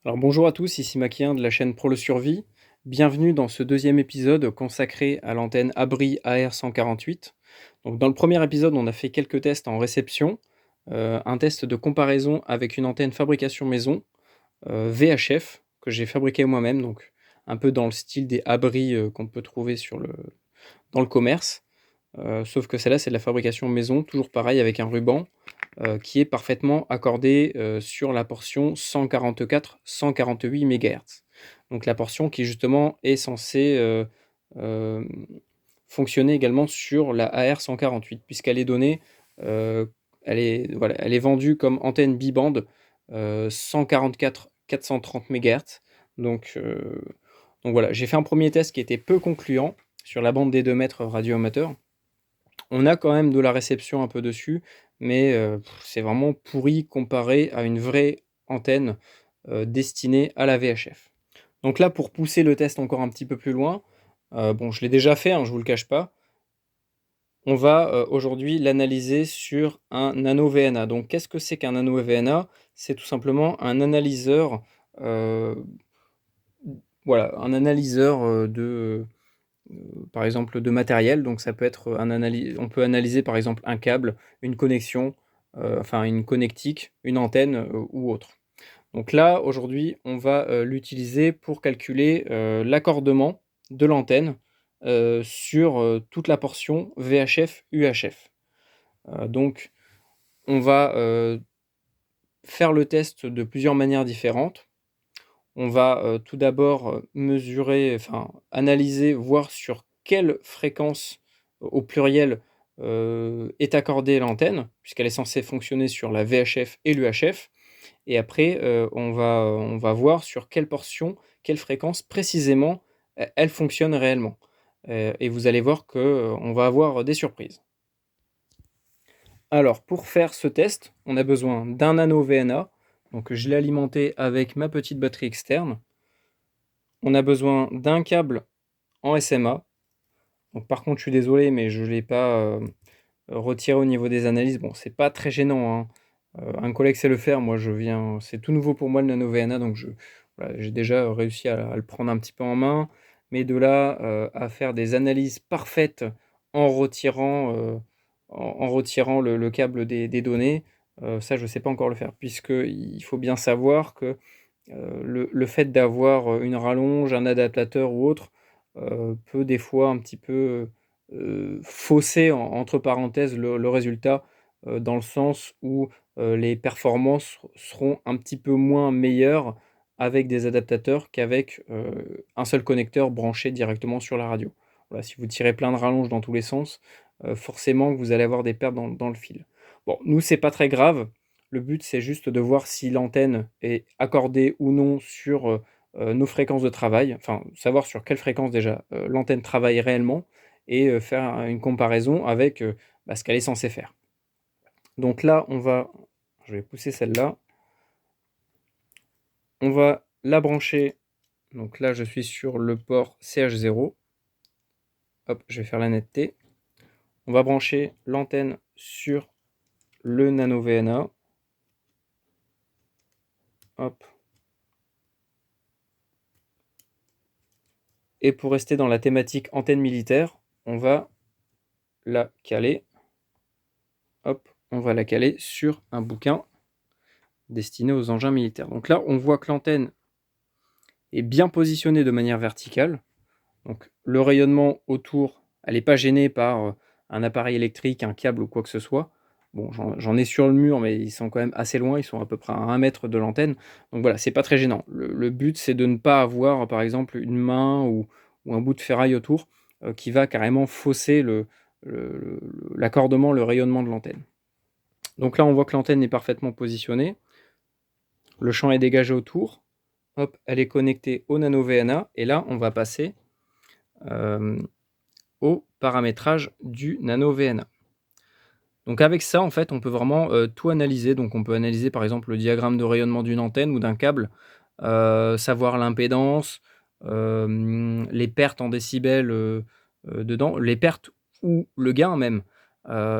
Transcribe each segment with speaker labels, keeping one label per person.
Speaker 1: Alors bonjour à tous, ici Makien de la chaîne Pro Le Survie. Bienvenue dans ce deuxième épisode consacré à l'antenne Abri AR148. Donc dans le premier épisode, on a fait quelques tests en réception, un test de comparaison avec une antenne fabrication maison, VHF, que j'ai fabriqué moi-même, donc un peu dans le style des abris qu'on peut trouver dans le commerce. Sauf que celle-là, c'est de la fabrication maison, toujours pareil avec un ruban qui est parfaitement accordé sur la portion 144-148 MHz. Donc la portion qui justement est censée euh, fonctionner également sur la AR148, puisqu'elle est donnée, euh, elle est vendue comme antenne bi-band 144-430 MHz. Donc voilà, j'ai fait un premier test qui était peu concluant sur la bande des 2 mètres radio amateur. On a quand même de la réception un peu dessus, mais c'est vraiment pourri comparé à une vraie antenne, destinée à la VHF. Donc là, pour pousser le test encore un petit peu plus loin, bon, je l'ai déjà fait, hein, je vous le cache pas. On va, aujourd'hui l'analyser sur un nano VNA. Donc qu'est-ce que c'est qu'un nano VNA? C'est tout simplement un analyseur, heu, voilà, un analyseur, par exemple, de matériel. Donc ça peut être on peut analyser par exemple un câble, une connexion, enfin une connectique, une antenne ou autre. Donc là, aujourd'hui, on va l'utiliser pour calculer l'accordement de l'antenne sur toute la portion VHF-UHF. Donc on va faire le test de plusieurs manières différentes. On va tout d'abord mesurer, enfin analyser, voir sur quelle fréquence au pluriel est accordée l'antenne, puisqu'elle est censée fonctionner sur la VHF et l'UHF. Et après, on va voir sur quelle portion, quelle fréquence précisément elle fonctionne réellement. Et vous allez voir qu'on va avoir des surprises. Alors, pour faire ce test, on a besoin d'un anneau VNA. Donc, je l'ai alimenté avec ma petite batterie externe. On a besoin d'un câble en SMA. Donc, par contre, je suis désolé, mais je ne l'ai pas retiré au niveau des analyses. Bon, c'est pas très gênant, hein. Un collègue sait le faire, moi c'est tout nouveau pour moi le nano VNA, donc voilà, j'ai déjà réussi à le prendre un petit peu en main. Mais de là à faire des analyses parfaites en retirant, en retirant le câble des données, ça je ne sais pas encore le faire. Puisqu'il faut bien savoir que le fait d'avoir une rallonge, un adaptateur ou autre, peut des fois un petit peu fausser entre parenthèses le résultat, dans le sens où les performances seront un petit peu moins meilleures avec des adaptateurs qu'avec un seul connecteur branché directement sur la radio. Voilà, si vous tirez plein de rallonges dans tous les sens, forcément que vous allez avoir des pertes dans le fil. Bon, nous, c'est pas très grave. Le but, c'est juste de voir si l'antenne est accordée ou non sur nos fréquences de travail, enfin, savoir sur quelle fréquence déjà l'antenne travaille réellement et faire une comparaison avec ce qu'elle est censée faire. Donc là, je vais pousser celle-là, on va la brancher. Donc là, je suis sur le port CH0. Hop, je vais faire la netteté. On va brancher l'antenne sur le nano VNA. Hop. Et pour rester dans la thématique antenne militaire, on va la caler. Hop, on va la caler sur un bouquin destiné aux engins militaires. Donc là, on voit que l'antenne est bien positionnée de manière verticale. Donc le rayonnement autour, elle n'est pas gênée par un appareil électrique, un câble ou quoi que ce soit. Bon, j'en ai sur le mur, mais ils sont quand même assez loin, ils sont à peu près à 1 mètre de l'antenne. Donc voilà, c'est pas très gênant. Le but, c'est de ne pas avoir, par exemple, une main ou un bout de ferraille autour qui va carrément fausser l'accordement, le rayonnement de l'antenne. Donc là, on voit que l'antenne est parfaitement positionnée. Le champ est dégagé autour. Hop, elle est connectée au nano VNA. Et là, on va passer au paramétrage du nano VNA. Donc avec ça, en fait, on peut vraiment tout analyser. Donc on peut analyser par exemple le diagramme de rayonnement d'une antenne ou d'un câble, savoir l'impédance, les pertes en décibels dedans, les pertes ou le gain même.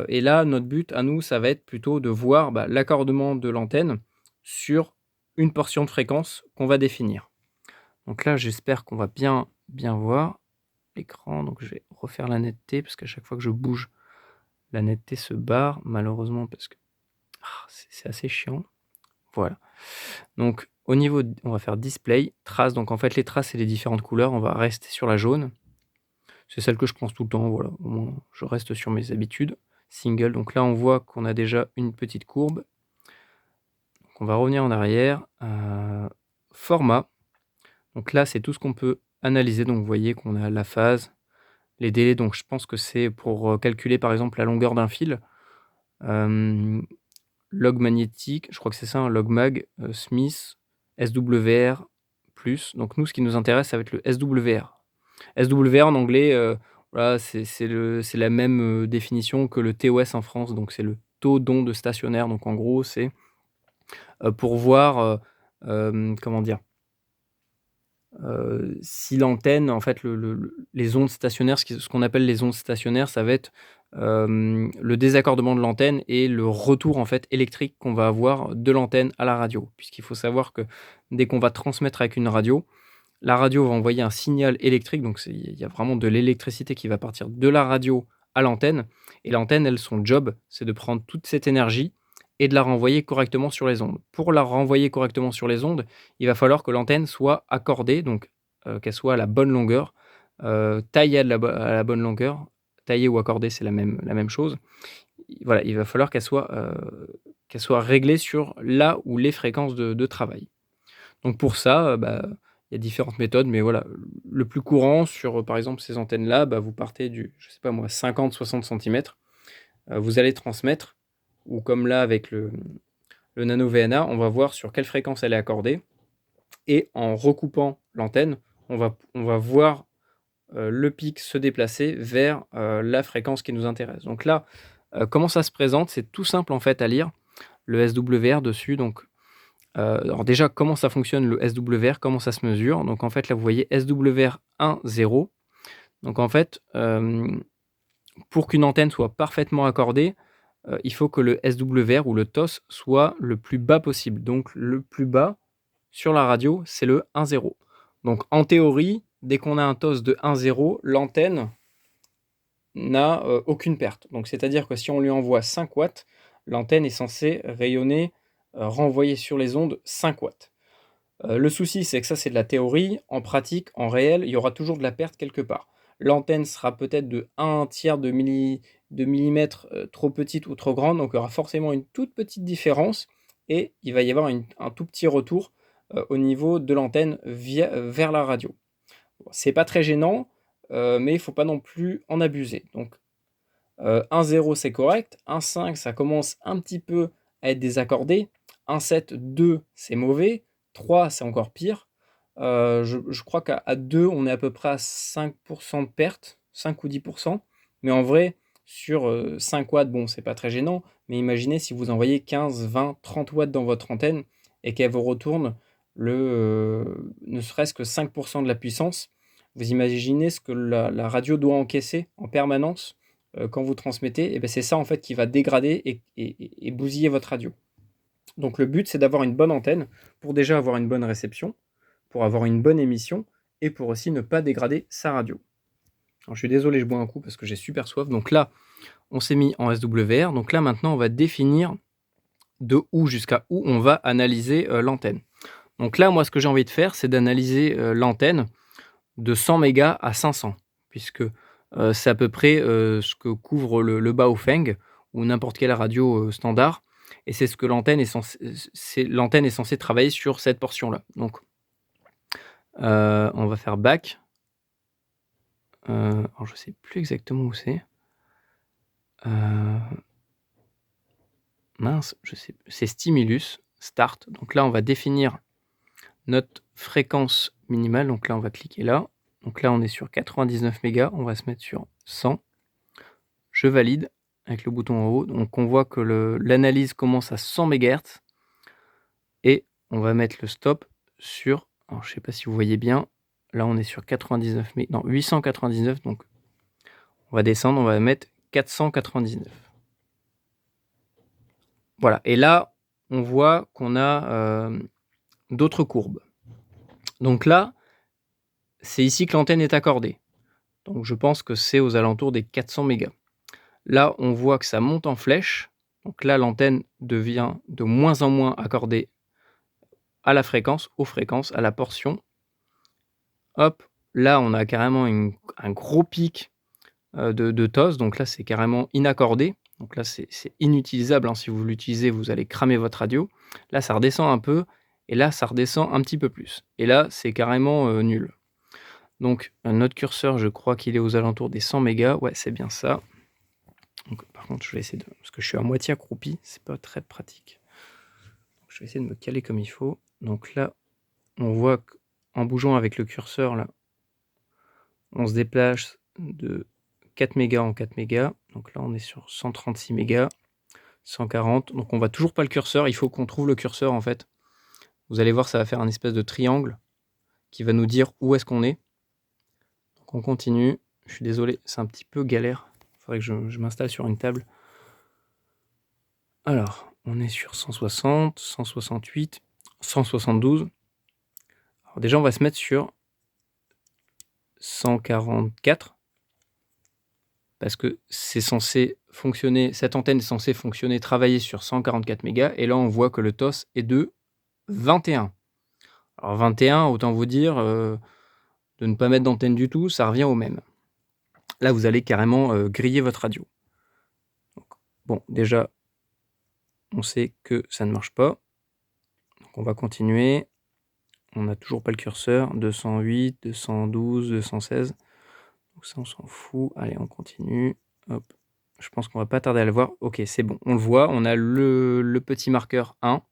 Speaker 1: Et là, notre but à nous, ça va être plutôt de voir l'accordement de l'antenne sur une portion de fréquence qu'on va définir. Donc là, j'espère qu'on va bien voir l'écran. Donc je vais refaire la netteté parce qu'à chaque fois que je bouge, la netteté se barre malheureusement parce que c'est assez chiant. Voilà. Donc au niveau, on va faire display, traces. Donc en fait, les traces et les différentes couleurs, on va rester sur la jaune. C'est celle que je pense tout le temps. Voilà, au moins je reste sur mes habitudes. Single. Donc là, on voit qu'on a déjà une petite courbe. Donc on va revenir en arrière. Format. Donc là, c'est tout ce qu'on peut analyser. Donc vous voyez qu'on a la phase, les délais. Donc je pense que c'est pour calculer par exemple la longueur d'un fil. Log magnétique, je crois que c'est ça, un log mag, Smith, SWR plus. Donc nous, ce qui nous intéresse, ça va être le SWR. SWR en anglais, voilà, c'est la même définition que le TOS en France. Donc c'est le taux d'onde stationnaire. Donc en gros, c'est pour voir, comment dire, si l'antenne, en fait, les ondes stationnaires, ce qu'on appelle les ondes stationnaires, ça va être le désaccordement de l'antenne et le retour en fait électrique qu'on va avoir de l'antenne à la radio. Puisqu'il faut savoir que dès qu'on va transmettre avec une radio, la radio va envoyer un signal électrique, donc il y a vraiment de l'électricité qui va partir de la radio à l'antenne. Et l'antenne, elle, son job, c'est de prendre toute cette énergie et de la renvoyer correctement sur les ondes. Pour la renvoyer correctement sur les ondes, il va falloir que l'antenne soit accordée, donc qu'elle soit à la bonne longueur, taillée à la bonne longueur. Taillée ou accordée, c'est la même chose. Voilà, il va falloir qu'elle soit réglée sur là où les fréquences de travail. Donc pour ça, il y a différentes méthodes, mais voilà, le plus courant sur, par exemple, ces antennes-là, vous partez du, je sais pas moi, 50-60 centimètres. Vous allez transmettre, ou comme là avec le nano VNA, on va voir sur quelle fréquence elle est accordée. Et en recoupant l'antenne, on va voir le pic se déplacer vers la fréquence qui nous intéresse. Donc là, comment ça se présente? C'est tout simple en fait à lire. Le SWR dessus, donc alors déjà, comment ça fonctionne le SWR? Comment ça se mesure? Donc en fait, là, vous voyez SWR 1, 0. Donc en fait, pour qu'une antenne soit parfaitement accordée, il faut que le SWR ou le TOS soit le plus bas possible. Donc le plus bas sur la radio, c'est le 1, 0. Donc en théorie, dès qu'on a un TOS de 1, 0, l'antenne n'a aucune perte. Donc c'est-à-dire que si on lui envoie 5 watts, l'antenne est censée rayonner, renvoyer sur les ondes 5 watts. Le souci, c'est que ça, c'est de la théorie. En pratique, en réel, il y aura toujours de la perte quelque part. L'antenne sera peut-être de 1/3 de millimètre, trop petite ou trop grande, donc il y aura forcément une toute petite différence et il va y avoir un tout petit retour, au niveau de l'antenne vers la radio. Bon, c'est pas très gênant, mais il ne faut pas non plus en abuser. Donc 1,0 c'est correct, 1,5 ça commence un petit peu à être désaccordé, 1,7, 2 c'est mauvais, 3 c'est encore pire. Je crois qu'à 2 on est à peu près à 5 de perte, 5 ou 10. Mais en vrai, sur 5 watts, bon, c'est pas très gênant, mais imaginez si vous envoyez 15, 20, 30 watts dans votre antenne et qu'elle vous retourne ne serait-ce que 5 de la puissance. Vous imaginez ce que la radio doit encaisser en permanence quand vous transmettez, et ben c'est ça en fait qui va dégrader et bousiller votre radio. Donc le but, c'est d'avoir une bonne antenne pour déjà avoir une bonne réception, pour avoir une bonne émission et pour aussi ne pas dégrader sa radio. Alors, je suis désolé, je bois un coup parce que j'ai super soif. Donc là, on s'est mis en SWR. Donc là, maintenant, on va définir de où jusqu'à où on va analyser l'antenne. Donc là, moi, ce que j'ai envie de faire, c'est d'analyser l'antenne de 100 mégas à 500, puisque c'est à peu près ce que couvre le Baofeng ou n'importe quelle radio standard. Et c'est ce que l'antenne est censée travailler sur cette portion-là. Donc, on va faire back. Alors je sais plus exactement où c'est. Mince, je sais, c'est stimulus, start. Donc là, on va définir notre fréquence minimale. Donc là, on va cliquer là. Donc là, on est sur 99 mégas. On va se mettre sur 100. Je valide avec le bouton en haut. Donc on voit que l'analyse commence à 100 MHz. Et on va mettre le stop sur, alors je ne sais pas si vous voyez bien, là on est sur 99, non 899, donc on va descendre, on va mettre 499. Voilà, et là on voit qu'on a d'autres courbes. Donc là, c'est ici que l'antenne est accordée. Donc je pense que c'est aux alentours des 400 mégas. Là, on voit que ça monte en flèche. Donc là, l'antenne devient de moins en moins accordée à la fréquence, aux fréquences, à la portion. Hop, là, on a carrément un gros pic de TOS. Donc là, c'est carrément inaccordé. Donc là, c'est inutilisable, hein. Si vous l'utilisez, vous allez cramer votre radio. Là, ça redescend un peu. Et là, ça redescend un petit peu plus. Et là, c'est carrément nul. Donc, notre curseur, je crois qu'il est aux alentours des 100 mégas. Ouais, c'est bien ça. Donc, par contre, je vais essayer de... Parce que je suis à moitié accroupi, c'est pas très pratique. Donc, je vais essayer de me caler comme il faut. Donc là, on voit qu'en bougeant avec le curseur, là, on se déplace de 4 mégas en 4 mégas. Donc là, on est sur 136 mégas, 140. Donc, on voit toujours pas le curseur. Il faut qu'on trouve le curseur, en fait. Vous allez voir, ça va faire un espèce de triangle qui va nous dire où est-ce qu'on est. Donc, on continue. Je suis désolé, c'est un petit peu galère. Il faudrait que je m'installe sur une table. Alors, on est sur 160, 168, 172. Alors déjà, on va se mettre sur 144 parce que c'est censé fonctionner, cette antenne est censée fonctionner, travailler sur 144 mégas. Et là, on voit que le TOS est de 21. Alors 21, autant vous dire, de ne pas mettre d'antenne du tout, ça revient au même. Là, vous allez carrément griller votre radio. Donc, bon, déjà, on sait que ça ne marche pas. Donc on va continuer. On n'a toujours pas le curseur. 208, 212, 216. Donc ça, on s'en fout. Allez, on continue. Hop. Je pense qu'on va pas tarder à le voir. Ok, c'est bon. On le voit. On a le petit marqueur 1.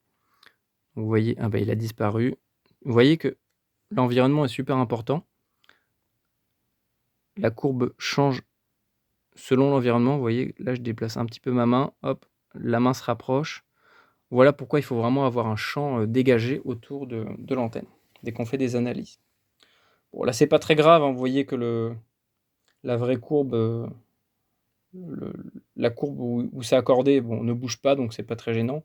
Speaker 1: Vous voyez, ah bah, il a disparu. Vous voyez que l'environnement est super important. La courbe change selon l'environnement. Vous voyez, là, je déplace un petit peu ma main. Hop, la main se rapproche. Voilà pourquoi il faut vraiment avoir un champ dégagé autour de l'antenne dès qu'on fait des analyses. Bon, là, c'est pas très grave, hein. Vous voyez que la vraie courbe, la courbe où c'est accordé, bon, ne bouge pas, donc c'est pas très gênant.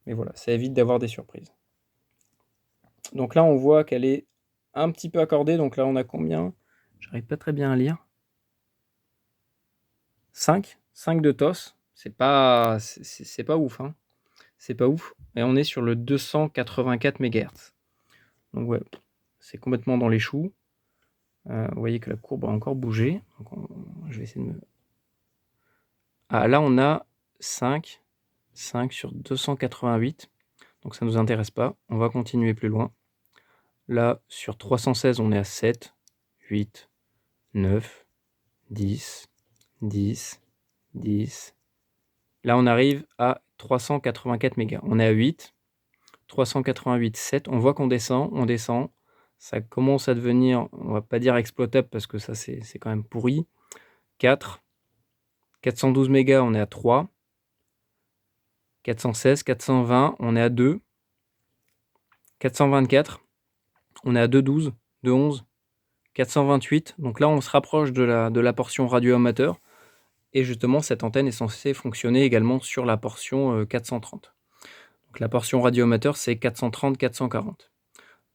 Speaker 1: Mais voilà, ça évite d'avoir des surprises. Donc là, on voit qu'elle est un petit peu accordée. Donc là, on a combien? J'arrive pas très bien à lire. 5 de TOS. C'est pas ouf, hein. C'est pas ouf. Et on est sur le 284 MHz. Donc ouais, c'est complètement dans les choux. Vous voyez que la courbe a encore bougé. Donc je vais essayer de me... Ah, là, on a 5 sur 288. Donc ça ne nous intéresse pas. On va continuer plus loin. Là, sur 316, on est à 7, 8, 9, 10, 10, 10. Là, on arrive à 384 mégas. On est à 8, 388, 7. On voit qu'on descend, on descend. Ça commence à devenir, on va pas dire exploitable parce que ça, c'est quand même pourri. 4, 412 mégas, on est à 3. 416, 420, on est à 2. 424, on est à 212, 211. 428, donc là on se rapproche de la portion radio-amateur. Et justement, cette antenne est censée fonctionner également sur la portion 430. Donc la portion radio-amateur, c'est 430, 440.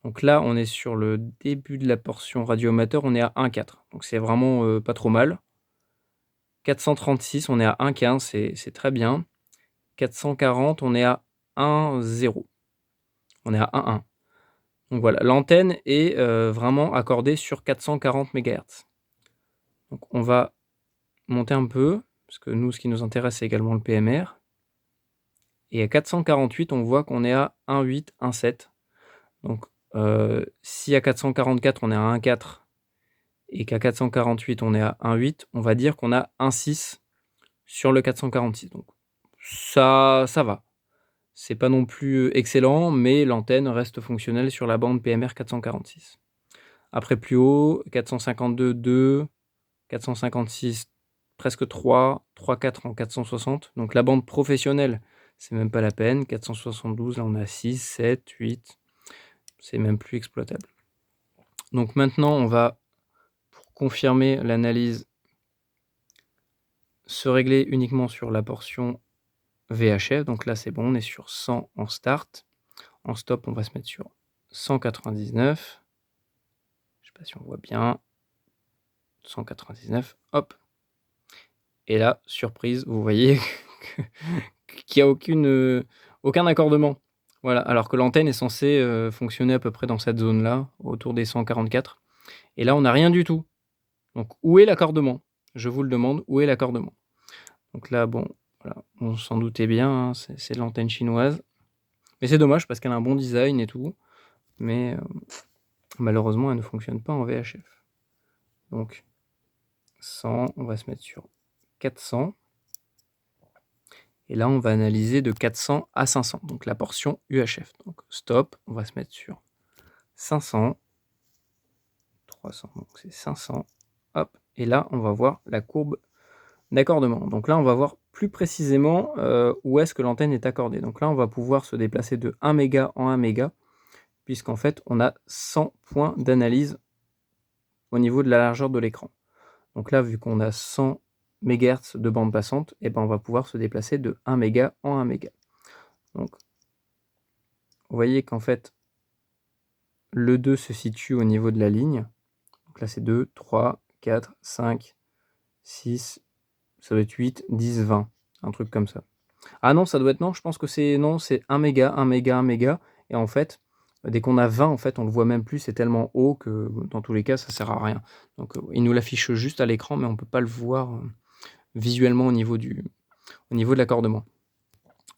Speaker 1: Donc là, on est sur le début de la portion radio-amateur, on est à 1,4. Donc c'est vraiment pas trop mal. 436, on est à 1,15, c'est très bien. 440, on est à 1,0. On est à 1,1. Donc voilà, l'antenne est vraiment accordée sur 440 MHz. Donc on va monter un peu, parce que nous, ce qui nous intéresse, c'est également le PMR. Et à 448, on voit qu'on est à 1,8, 1,7. Donc si à 444, on est à 1,4 et qu'à 448, on est à 1,8, on va dire qu'on a 1,6 sur le 446. Donc ça va. C'est pas non plus excellent, mais l'antenne reste fonctionnelle sur la bande PMR 446. Après plus haut, 452, 2, 456, presque 3, 4 en 460. Donc la bande professionnelle, c'est même pas la peine. 472, là on a 6, 7, 8. C'est même plus exploitable. Donc maintenant, on va, pour confirmer l'analyse, se régler uniquement sur la portion VHF. Donc là, c'est bon, on est sur 100 en start. En stop, on va se mettre sur 199. Je sais pas si on voit bien. 199, hop. Et là, surprise, vous voyez qu'il n'y a aucun accordement. Voilà, alors que l'antenne est censée fonctionner à peu près dans cette zone-là, autour des 144. Et là, on n'a rien du tout. Donc, où est l'accordement? Je vous le demande, où est l'accordement? Donc là, bon, voilà, on s'en doutait bien, hein, c'est de l'antenne chinoise. Mais c'est dommage parce qu'elle a un bon design et tout. Mais malheureusement, elle ne fonctionne pas en VHF. Donc, 100, on va se mettre sur 400. Et là, on va analyser de 400 à 500, donc la portion UHF. Donc stop, on va se mettre sur 500, 300, donc c'est 500, hop. Et là, on va voir la courbe d'accordement. Donc là, on va voir plus précisément où est-ce que l'antenne est accordée. Donc là, on va pouvoir se déplacer de 1 méga en 1 méga, puisqu'en fait, on a 100 points d'analyse au niveau de la largeur de l'écran. Donc là, vu qu'on a 100 MHz de bande passante, et ben on va pouvoir se déplacer de 1 méga en 1 méga. Donc, vous voyez qu'en fait, le 2 se situe au niveau de la ligne. Donc là, c'est 2, 3, 4, 5, 6, ça doit être 8, 10, 20, un truc comme ça. Ah non, ça doit être, non, je pense que c'est, non, c'est 1 méga, 1 méga, 1 méga. Et en fait, dès qu'on a 20, en fait, on le voit même plus, c'est tellement haut que dans tous les cas, ça sert à rien. Donc, il nous l'affiche juste à l'écran, mais on ne peut pas le voir visuellement au niveau de l'accordement.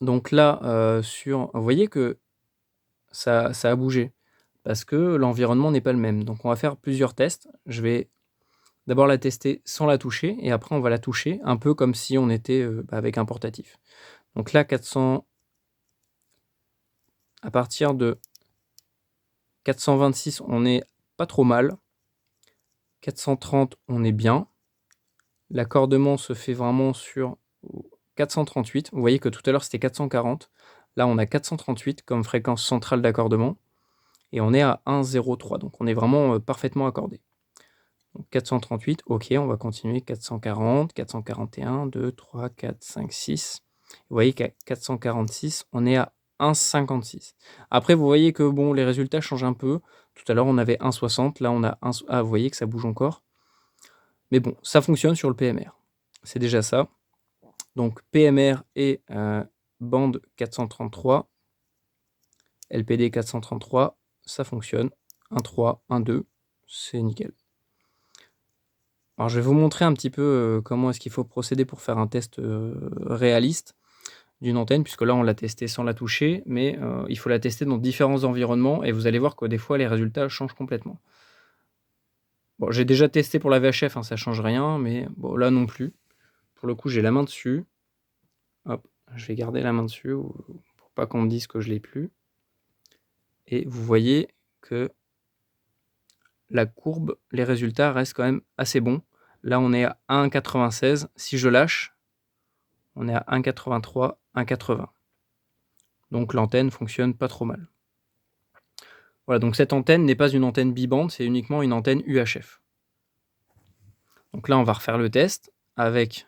Speaker 1: Donc là, vous voyez que ça a bougé parce que l'environnement n'est pas le même. Donc on va faire plusieurs tests. Je vais d'abord la tester sans la toucher et après on va la toucher un peu comme si on était avec un portatif. Donc là, 400, à partir de 426, on n'est pas trop mal. 430, on est bien. L'accordement se fait vraiment sur 438. Vous voyez que tout à l'heure c'était 440. Là, on a 438 comme fréquence centrale d'accordement. Et on est à 1,03. Donc on est vraiment parfaitement accordé. Donc 438, ok, on va continuer. 440, 441, 2, 3, 4, 5, 6. Vous voyez qu'à 446, on est à 1,56. Après, vous voyez que bon, les résultats changent un peu. Tout à l'heure, on avait 1,60. Là, on a 1... Ah, vous voyez que ça bouge encore. Mais bon, ça fonctionne sur le PMR. C'est déjà ça. Donc PMR et bande 433, LPD 433, ça fonctionne. 1,3, 1,2, c'est nickel. Alors je vais vous montrer un petit peu comment est-ce qu'il faut procéder pour faire un test réaliste d'une antenne, puisque là on l'a testé sans la toucher, mais il faut la tester dans différents environnements et vous allez voir que des fois les résultats changent complètement. Bon, j'ai déjà testé pour la VHF, hein, ça change rien, mais bon, là non plus. Pour le coup, j'ai la main dessus. Hop, je vais garder la main dessus pour pas qu'on me dise que je l'ai plus. Et vous voyez que la courbe, les résultats restent quand même assez bons. Là, on est à 1,96. Si je lâche, on est à 1,83, 1,80. Donc l'antenne fonctionne pas trop mal. Voilà, donc cette antenne n'est pas une antenne bibande, c'est uniquement une antenne UHF. Donc là, on va refaire le test avec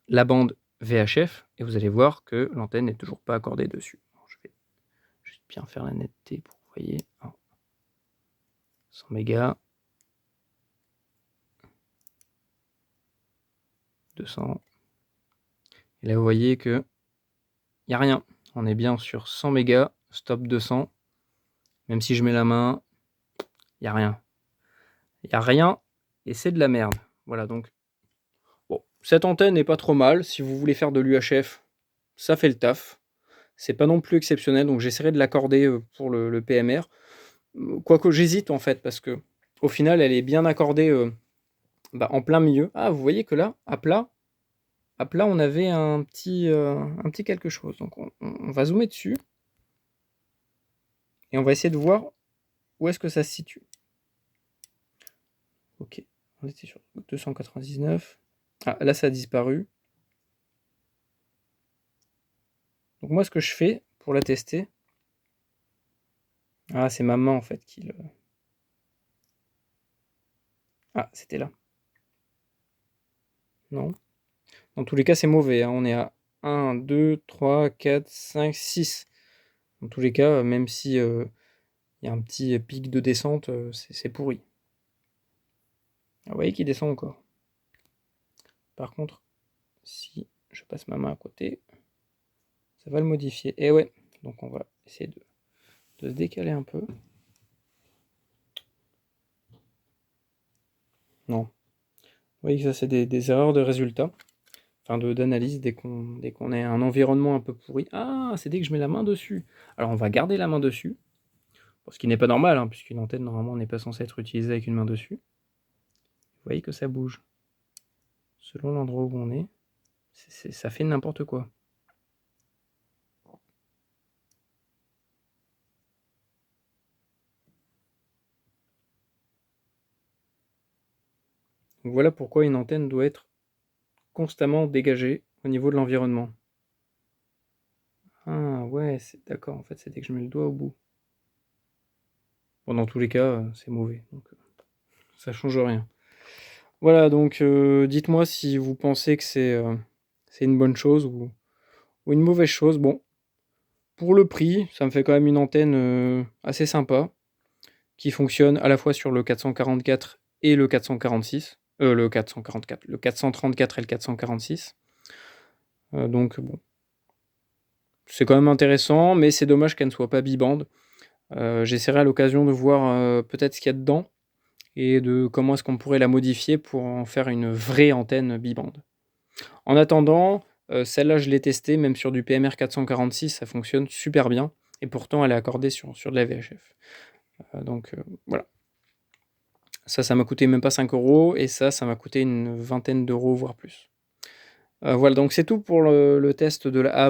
Speaker 1: la bande VHF et vous allez voir que l'antenne n'est toujours pas accordée dessus. Je vais juste bien faire la netteté pour que vous voyez. 100 mégas. 200. Et là, vous voyez que il n'y a rien. On est bien sur 100 mégas, stop 200. Même si je mets la main, il n'y a rien. Il n'y a rien et c'est de la merde. Voilà, donc bon, cette antenne n'est pas trop mal. Si vous voulez faire de l'UHF, ça fait le taf. C'est pas non plus exceptionnel, donc j'essaierai de l'accorder pour le PMR. Quoique j'hésite en fait, parce que au final, elle est bien accordée en plein milieu. Ah, vous voyez que là, à plat, on avait un petit quelque chose. Donc on va zoomer dessus et on va essayer de voir où est-ce que ça se situe. Ok, on était sur 299. Ah, là, ça a disparu. Donc moi, ce que je fais pour la tester... Ah, c'est ma main, en fait, qui le... Ah, c'était là. Non. Dans tous les cas, c'est mauvais, hein. On est à 1, 2, 3, 4, 5, 6. Dans tous les cas, même si il y a un petit pic de descente, c'est pourri. Ah, vous voyez qu'il descend encore. Par contre, si je passe ma main à côté, ça va le modifier. Et ouais, donc on va essayer de se décaler un peu. Non. Vous voyez que ça, c'est des erreurs de résultat, enfin d'analyse dès qu'on a un environnement un peu pourri. Ah, c'est dès que je mets la main dessus. Alors on va garder la main dessus, ce qui n'est pas normal, hein, puisqu'une antenne, normalement, n'est pas censée être utilisée avec une main dessus. Vous voyez que ça bouge. Selon l'endroit où on est, ça fait n'importe quoi. Donc voilà pourquoi une antenne doit être constamment dégagée au niveau de l'environnement. Ah ouais, c'est d'accord, en fait, c'est dès que je mets le doigt au bout. Bon, dans tous les cas, c'est mauvais, donc ça change rien. Voilà, donc dites-moi si vous pensez que c'est une bonne chose ou une mauvaise chose. Bon, pour le prix, ça me fait quand même une antenne assez sympa, qui fonctionne à la fois sur le 444 et le 446. Le 444, le 434 et le 446. Donc bon, c'est quand même intéressant, mais c'est dommage qu'elle ne soit pas bibande. J'essaierai à l'occasion de voir peut-être ce qu'il y a dedans et de comment est-ce qu'on pourrait la modifier pour en faire une vraie antenne bibande. En attendant, celle-là je l'ai testée, même sur du PMR 446, ça fonctionne super bien, et pourtant elle est accordée sur de la VHF. Donc voilà. Ça m'a coûté même pas 5 €, et ça m'a coûté une vingtaine d'euros, voire plus. Voilà, donc c'est tout pour le test de la